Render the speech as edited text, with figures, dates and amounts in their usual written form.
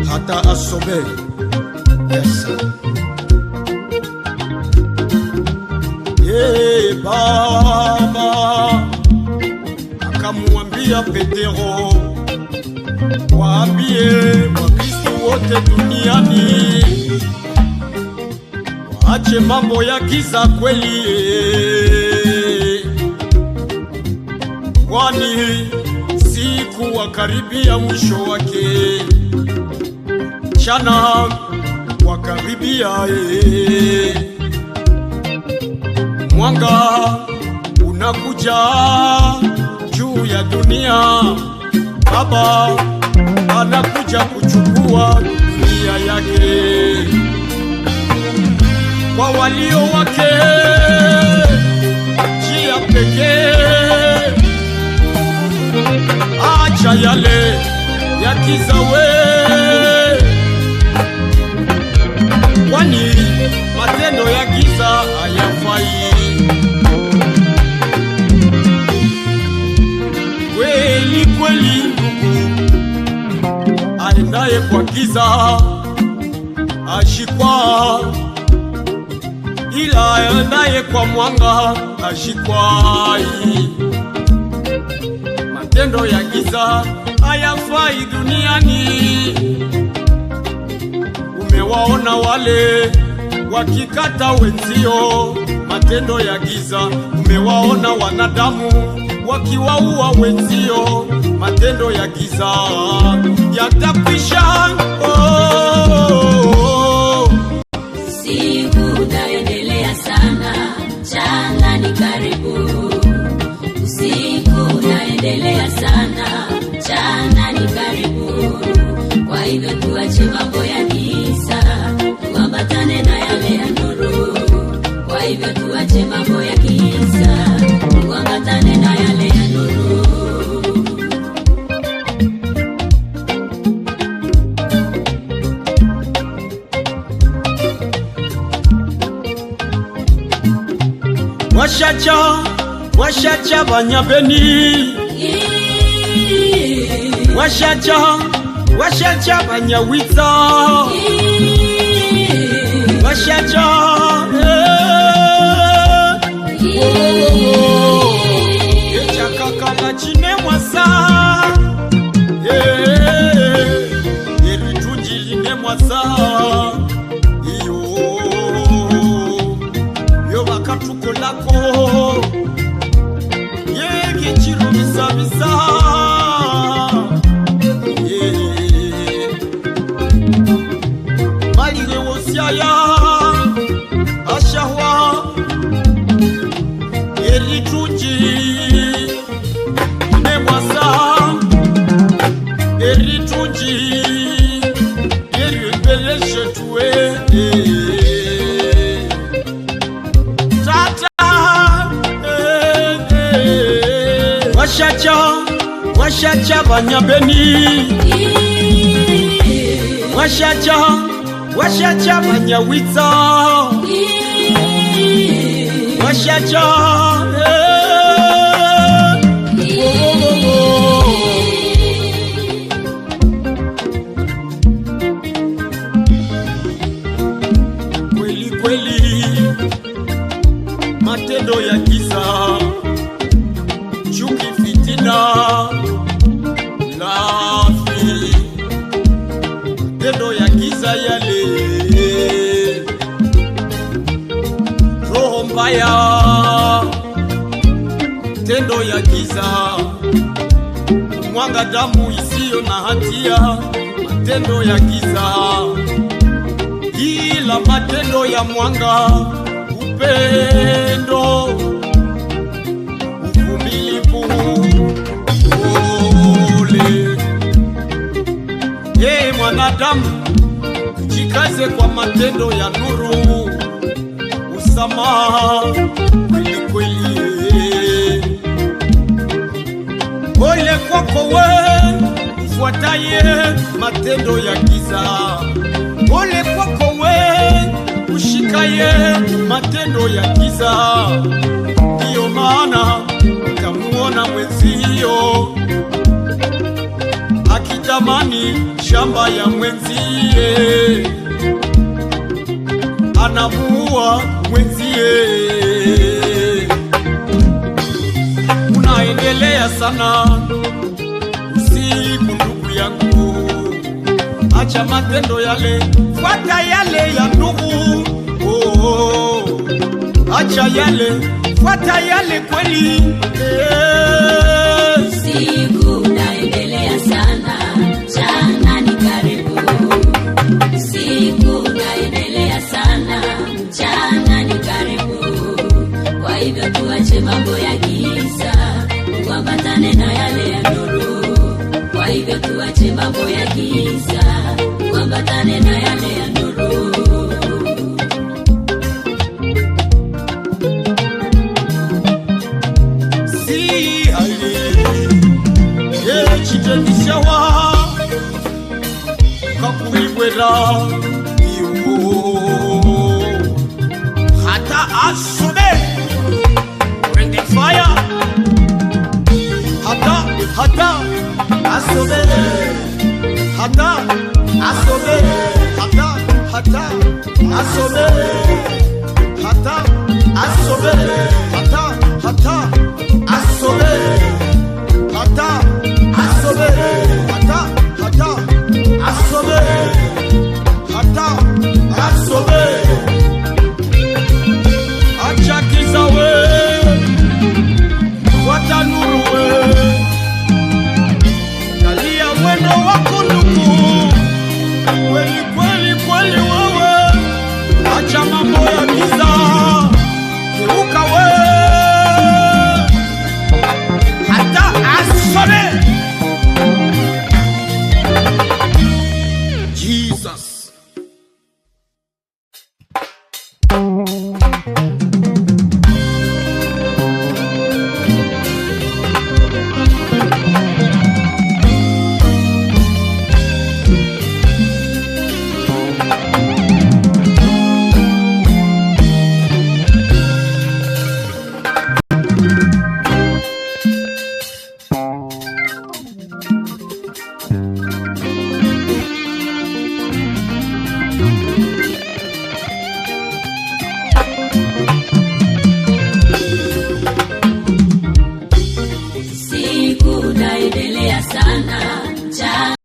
Hata asobe yes. Baba akamwambia Petero, waambie Wakristo wote duniani waache mambo ya giza kweli, kwani siku wakaribia mwisho wake, mchana wakaribia, mwanga unakuja juu ya dunia. Baba anakuja kuchukua dunia yake kwa walio wake, njia pekee. Acha yale ya giza we, kwani matendo ya giza hayafai. Kweli kweli ndugu, aendaye kwa giza ashikwa, ila aendaye kwa mwanga ashikwai. Matendo ya giza hayafai duniani. Umewaona wale wakikata wenzio, matendo ya giza. Umewaona wanadamu wakiwaua wenzio, matendo ya giza. Yatakwisha siku naendelea sana, jana ni karibu. Usiku naendelea sana, jana ni karibu. Kwa hivyo tuache mambo ya giza, tuambatane na yale ya nuru. Kwa hivyo tuache mambo ya giza, tuambatane na yale ya nuru. Washacha Banyabeni, washacha Banyawitza, washacha echakakala chine mwasa, eritunji line mwasa, yo bakatuko lako yekichiro bisa malire wosiaya ashahwa eritunji nemwasa, eritunji erimbeleshe tuwe washacha Banyabeni, washacha Banyawitza, washacha kweli kweli, matendo ya giza, chuki, fitina, mabaya, tendo ya giza, kumwaga damu isiyo na hatia, matendo ya giza, ila matendo ya mwanga, upendo, uvumilivu, pole. Ye mwanadamu, jikaze kwa matendo ya nuru, usamaha kweli kweli. Ole kwako we ufuataye matendo ya giza, ole kwako we ushikaye matendo ya giza. Ndiyo maana utamuona mwenzio akitamani shamba ya mwenzie, anamuua mwenzie. Unaendelea sana usiku ndugu yangu, acha matendo yale, fuata yale ya ndugu. Acha yale, fuata yale kweli. Siku naendelea sana, jana ni karibu. Siku naendelea sana, jana ni karibu. Kwa hivyo tuache mambo ya giza, tuambatane na yale ya nuru. Kwa hivyo tuache mambo ya giza, tuambatane na yale ya nuru. Chitendisawa kakuibwera iwo hata asobe bring the fire hata asobe hata asobe hata asobe hata asobe hata asobe hata asobe asobe asobe. Acha giza we, fuata nuru we, kalia mwendo wako ndugu, kweli kweli kweli wewe. Acha mambo ya giza, geuka we, hata asobe. Jesus.